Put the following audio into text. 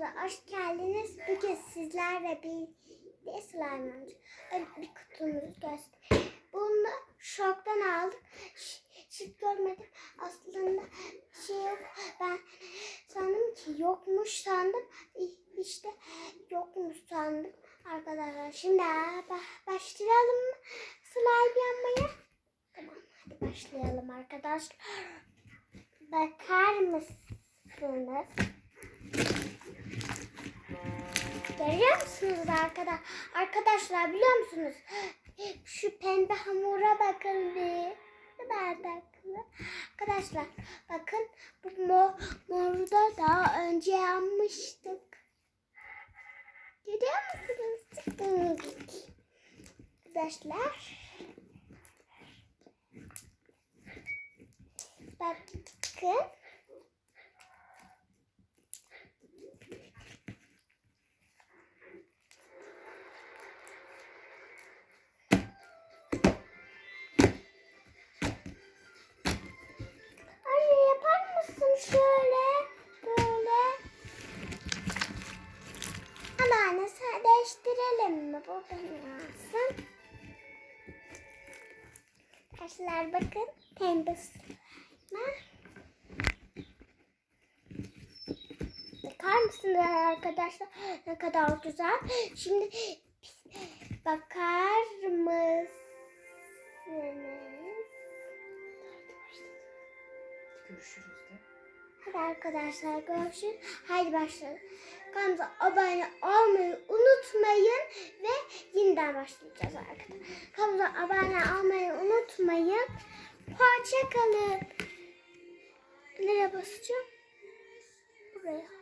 kanalımıza hoş geldiniz. Bugün sizlerle bir slime oynuyoruz. Bir kutumuzu göster. Bunu şoktan aldık. Hiç görmedim. Aslında şey yok. Ben sandım ki yokmuş sandım. İşte yokmuş sandım. Arkadaşlar şimdi başlayalım mı slime yapmaya? Tamam, hadi başlayalım arkadaşlar. Bakar mısınız? Görüyor musunuz arkadaşlar biliyor musunuz? Şu pembe hamura bakın bir. Bardaklı. Arkadaşlar bakın bu moru da daha önce yapmıştık. Görüyor musunuz? Arkadaşlar. Bakın. Şöyle böyle. Ama nasıl değiştirelim mi? Bu benim olsun. Arkadaşlar bakın pembe slime. Bakar mısınız arkadaşlar? Ne kadar güzel. Şimdi bakar mısınız? Görüşürüz de. Hadi arkadaşlar görüşürüz. Haydi başlayalım. Kanalımıza abone olmayı unutmayın ve yeniden başlayacağız arkadaşlar. Kanalımıza abone olmayı unutmayın. Hoşça kalın. Nereye basacağım? Buraya.